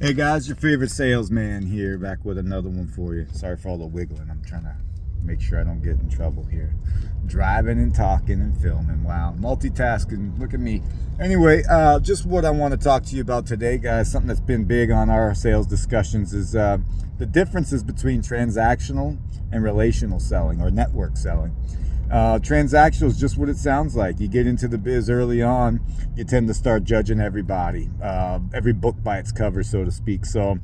Hey guys, your favorite salesman here, back with another one for you. Sorry for all the wiggling. I'm trying to make sure I don't get in trouble here. Driving and talking and filming. Wow, multitasking. Look at me. Anyway, just what I want to talk to you about today, guys. Something that's been big on our sales discussions is the differences between transactional and relational selling or network selling. Transactional is just what it sounds like. You get into the biz early on, you tend to start judging everybody, every book by its cover, so to speak. So,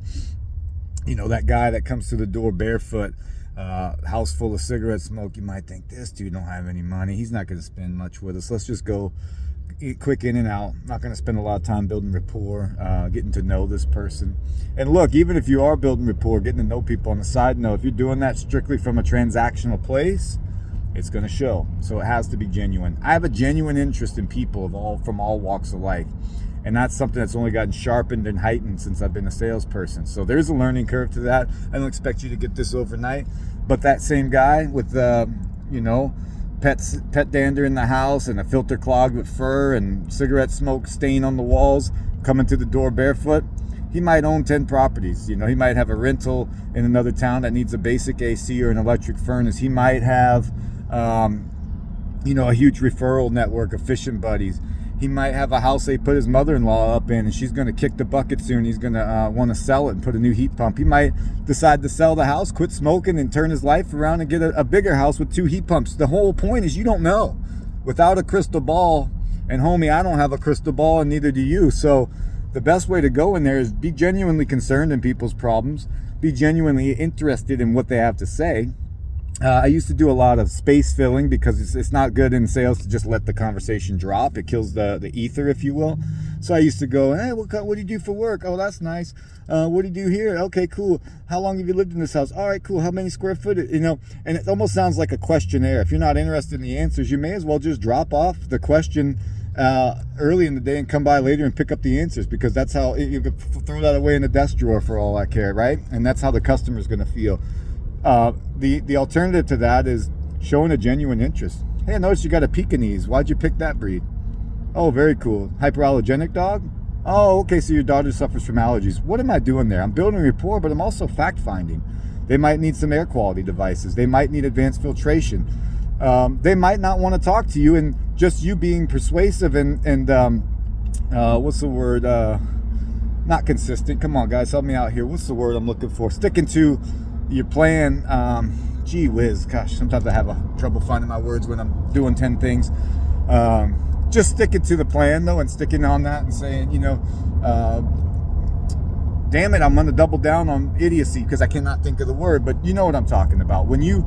that guy that comes to the door barefoot, house full of cigarette smoke, you might think, this dude don't have any money. He's not going to spend much with us. Let's just go quick in and out. Not going to spend a lot of time building rapport, getting to know this person. And look, even if you are building rapport, getting to know people, on the side note, if you're doing that strictly from a transactional place, it's going to show. So it has to be genuine. I have a genuine interest in people from all walks of life, and that's something that's only gotten sharpened and heightened since I've been a salesperson. So there's a learning curve to that. I don't expect you to get this overnight, but that same guy with pet dander in the house and a filter clogged with fur and cigarette smoke stain on the walls, coming to the door barefoot, he might own 10 properties. He might have a rental in another town that needs a basic AC or an electric furnace. He might have a huge referral network of fishing buddies. He might have a house they put his mother-in-law up in, and she's going to kick the bucket soon. He's going to want to sell it and put a new heat pump. He might decide to sell the house, quit smoking, and turn his life around and get a bigger house with 2 heat pumps. The whole point is you don't know. Without a crystal ball, and homie, I don't have a crystal ball, and neither do you. So the best way to go in there is be genuinely concerned in people's problems, be genuinely interested in what they have to say. I used to do a lot of space filling because it's not good in sales to just let the conversation drop. It kills the ether, if you will. So I used to go, hey, what do you do for work? Oh, that's nice. What do you do here? Okay, cool. How long have you lived in this house? All right, cool. How many square foot? And it almost sounds like a questionnaire. If you're not interested in the answers, you may as well just drop off the question early in the day and come by later and pick up the answers, because that's how you could throw that away in the desk drawer for all I care, right? And that's how the customer's going to feel. The alternative to that is showing a genuine interest. Hey, I noticed you got a Pekingese. Why'd you pick that breed? Oh, very cool. Hyperallergenic dog? Oh, okay, so your daughter suffers from allergies. What am I doing there? I'm building rapport, but I'm also fact-finding. They might need some air quality devices. They might need advanced filtration. They might not want to talk to you, and just you being persuasive and what's the word? Not consistent. Come on, guys, help me out here. What's the word I'm looking for? Sticking to your plan. Gee whiz, gosh, sometimes I have trouble finding my words when I'm doing 10 things. Just sticking to the plan though, and sticking on that and saying, damn it, I'm going to double down on idiocy because I cannot think of the word, but you know what I'm talking about. When you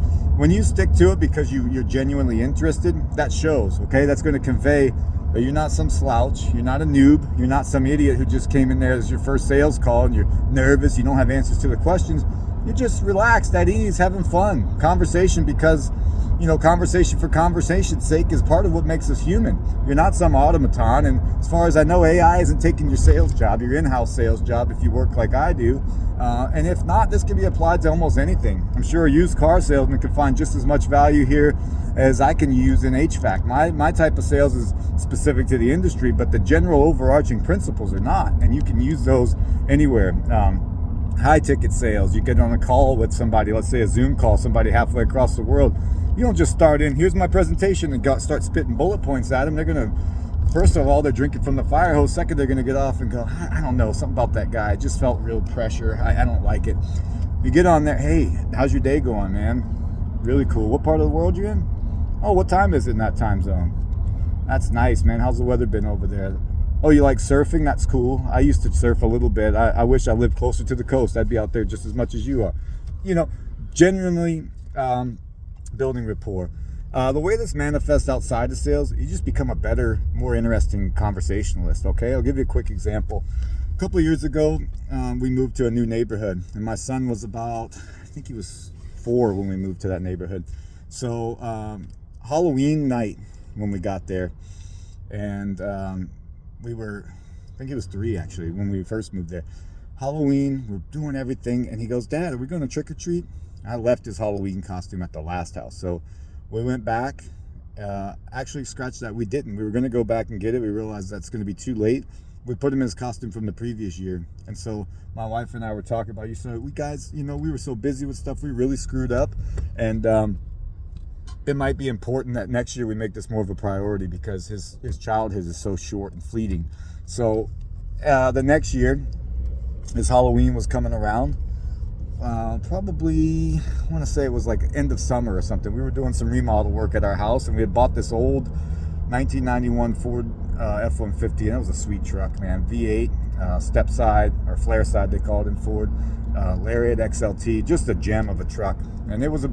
stick to it because you're genuinely interested, that shows, okay? That's going to convey that you're not some slouch, you're not a noob, you're not some idiot who just came in there as your first sales call and you're nervous, you don't have answers to the questions. You're just relaxed, at ease, having fun. Conversation because, conversation for conversation's sake is part of what makes us human. You're not some automaton, and as far as I know, AI isn't taking your sales job, your in-house sales job, if you work like I do. And if not, this can be applied to almost anything. I'm sure a used car salesman can find just as much value here as I can use in HVAC. My type of sales is specific to the industry, but the general overarching principles are not, and you can use those anywhere. High ticket sales, you get on a call with somebody, let's say a Zoom call, somebody halfway across the world. You don't just start in, here's my presentation, and start spitting bullet points at them. They're going to, first of all, they're drinking from the fire hose. Second, they're going to get off and go, I don't know, something about that guy. I just felt real pressure. I don't like it. You get on there, hey, how's your day going, man? Really cool. What part of the world you in? Oh, what time is it in that time zone? That's nice, man. How's the weather been over there? Oh, you like surfing? That's cool. I used to surf a little bit. I wish I lived closer to the coast. I'd be out there just as much as you are. Genuinely building rapport. The way this manifests outside of sales, you just become a better, more interesting conversationalist, okay? I'll give you a quick example. A couple of years ago, we moved to a new neighborhood, and my son was about, I think he was 4 when we moved to that neighborhood. So Halloween night when we got there, and I think it was 3 actually, when we first moved there. Halloween, we're doing everything, and he goes, Dad, are we going to trick or treat? I left his Halloween costume at the last house. So we went back, actually scratched that, we didn't. We were going to go back and get it. We realized that's going to be too late. we put him in his costume from the previous year. And so my wife and I were talking about, we guys, we were so busy with stuff, we really screwed up. And it might be important that next year we make this more of a priority, because his childhood is so short and fleeting. So the next year, as Halloween was coming around, probably, I want to say it was like end of summer or something, we were doing some remodel work at our house, and we had bought this old 1991 Ford F-150, and it was a sweet truck, man. V8, step side, or flare side they call it in Ford, Lariat XLT, just a gem of a truck. And it was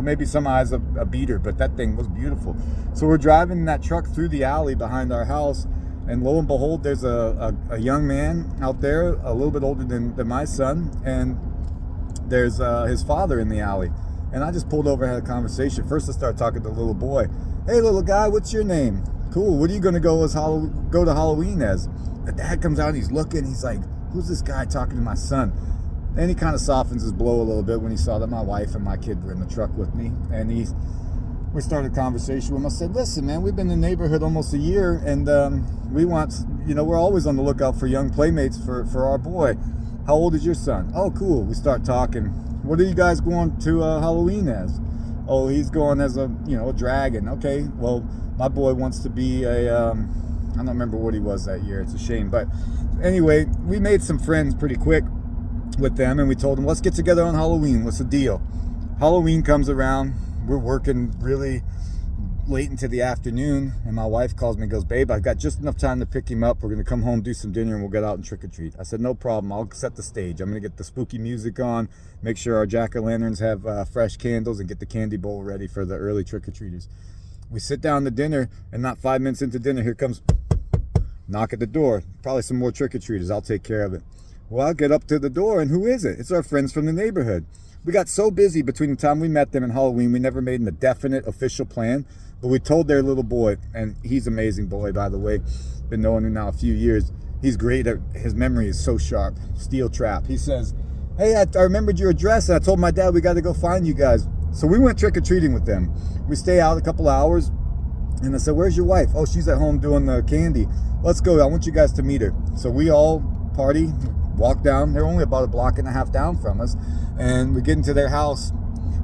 maybe some eyes a beater, but that thing was beautiful. So we're driving that truck through the alley behind our house, and lo and behold, there's a young man out there, a little bit older than my son, and there's his father in the alley. And I just pulled over and had a conversation. First I started talking to the little boy. Hey, little guy, what's your name? Cool, what are you going to go to Halloween as? The dad comes out and he's looking, he's like, who's this guy talking to my son? And he kind of softens his blow a little bit when he saw that my wife and my kid were in the truck with me. And we started a conversation with him. I said, listen, man, we've been in the neighborhood almost a year, and we want, we're always on the lookout for young playmates for our boy. How old is your son? Oh, cool. We start talking. What are you guys going to Halloween as? Oh, he's going as a dragon. Okay, well, my boy wants to be I don't remember what he was that year. It's a shame. But anyway, we made some friends pretty quick with them, and we told them, let's get together on Halloween. What's the deal? Halloween comes around. We're working really late into the afternoon, and my wife calls me and goes, babe, I've got just enough time to pick him up. We're going to come home, do some dinner, and we'll get out and trick-or-treat. I said, no problem. I'll set the stage. I'm going to get the spooky music on, make sure our jack-o'-lanterns have fresh candles, and get the candy bowl ready for the early trick-or-treaters. We sit down to dinner, and not 5 minutes into dinner, here comes knock at the door. Probably some more trick-or-treaters. I'll take care of it. Well, I'll get up to the door, and who is it? It's our friends from the neighborhood. We got so busy between the time we met them and Halloween, we never made a definite official plan. But we told their little boy, and he's an amazing boy, by the way. Been knowing him now a few years. He's great. His memory is so sharp. Steel trap. He says, hey, I remembered your address, and I told my dad we got to go find you guys. So we went trick-or-treating with them. We stay out a couple hours, and I said, where's your wife? Oh, she's at home doing the candy. Let's go. I want you guys to meet her. So we all party, walk down. They're only about a block and a half down from us, and we get into their house.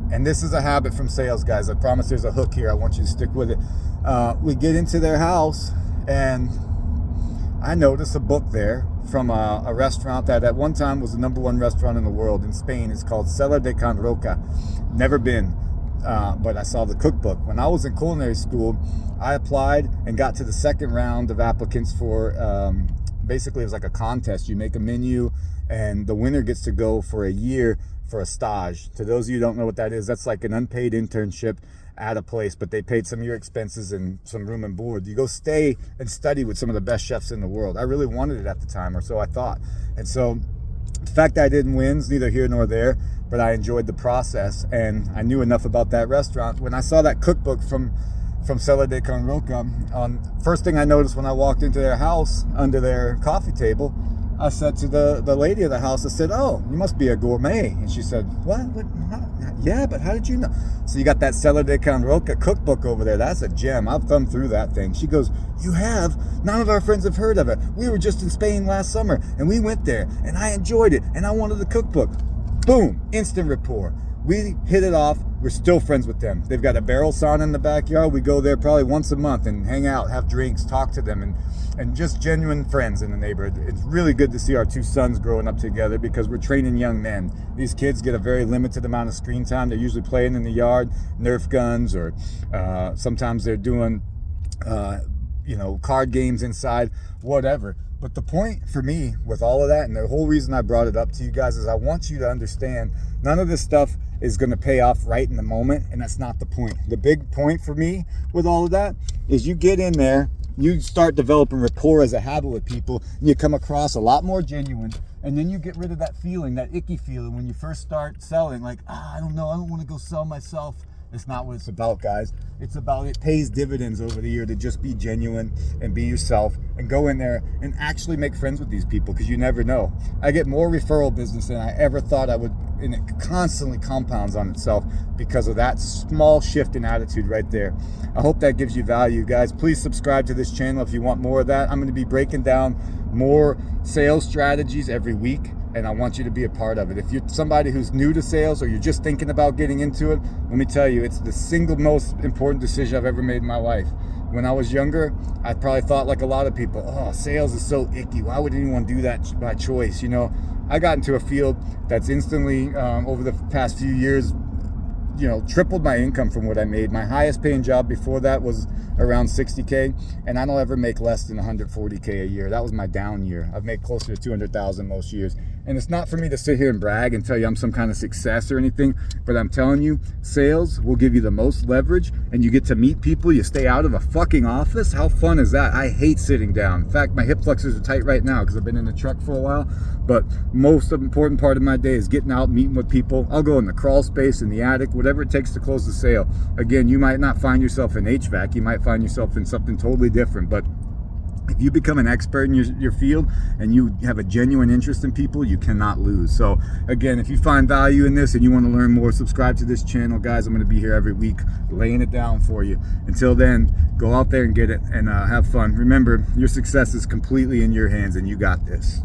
And this is a habit from sales, guys. I promise there's a hook here. I want you to stick with it. We get into their house, and I notice a book there from a restaurant that at one time was the #1 restaurant in the world in Spain. It's called Cellar de Can Roca. Never been, but I saw the cookbook. When I was in culinary school, I applied and got to the second round of applicants for, basically it was like a contest. You make a menu, and the winner gets to go for a year for a stage. To those of you who don't know what that is, that's like an unpaid internship at a place, but they paid some of your expenses and some room and board. You go stay and study with some of the best chefs in the world. I really wanted it at the time, or so I thought. And so the fact that I didn't win is neither here nor there, but I enjoyed the process, and I knew enough about that restaurant. When I saw that cookbook from Cellar de Can Roca, first thing I noticed when I walked into their house, under their coffee table, I said to the lady of the house, I said, oh, you must be a gourmet. And she said, what? Yeah, but how did you know? So you got that Cellar de Can Roca cookbook over there. That's a gem. I've thumbed through that thing. She goes, you have? None of our friends have heard of it. We were just in Spain last summer, and we went there, and I enjoyed it, and I wanted the cookbook. Boom, instant rapport. We hit it off. We're still friends with them. They've got a barrel sauna in the backyard. We go there probably once a month and hang out, have drinks, talk to them, and just genuine friends in the neighborhood. It's really good to see our two sons growing up together, because we're training young men. These kids get a very limited amount of screen time. They're usually playing in the yard, Nerf guns, or sometimes they're doing card games inside, whatever. But the point for me with all of that, and the whole reason I brought it up to you guys, is I want you to understand none of this stuff is going to pay off right in the moment, and that's not the point. The big point for me with all of that is you get in there, you start developing rapport as a habit with people, and you come across a lot more genuine, and then you get rid of that feeling, that icky feeling when you first start selling, like, I don't know, I don't want to go sell myself. It's not what it's about, guys. It's about, it pays dividends over the year to just be genuine and be yourself and go in there and actually make friends with these people, because you never know. I get more referral business than I ever thought I would and it constantly compounds on itself because of that small shift in attitude right there. I hope that gives you value, guys. Please subscribe to this channel if you want more of that. I'm going to be breaking down more sales strategies every week, and I want you to be a part of it. If you're somebody who's new to sales or you're just thinking about getting into it, let me tell you, it's the single most important decision I've ever made in my life. When I was younger, I probably thought like a lot of people, oh, sales is so icky. Why would anyone do that by choice? You know, I got into a field that's instantly, over the past few years, you know, tripled my income from what I made. My highest paying job before that was around 60K, and I don't ever make less than 140K a year. That was my down year. I've made closer to 200,000 most years. And it's not for me to sit here and brag and tell you I'm some kind of success or anything, but I'm telling you, sales will give you the most leverage, and you get to meet people. You stay out of a fucking office. How fun is that? I hate sitting down. In fact, my hip flexors are tight right now because I've been in the truck for a while, but most important part of my day is getting out, meeting with people. I'll go in the crawl space, in the attic, whatever it takes to close the sale. Again, you might not find yourself in HVAC. You might find yourself in something totally different, but if you become an expert in your field and you have a genuine interest in people, you cannot lose. So again, if you find value in this and you want to learn more, subscribe to this channel, guys. I'm going to be here every week laying it down for you. Until then, go out there and get it and have fun. Remember, your success is completely in your hands, and you got this.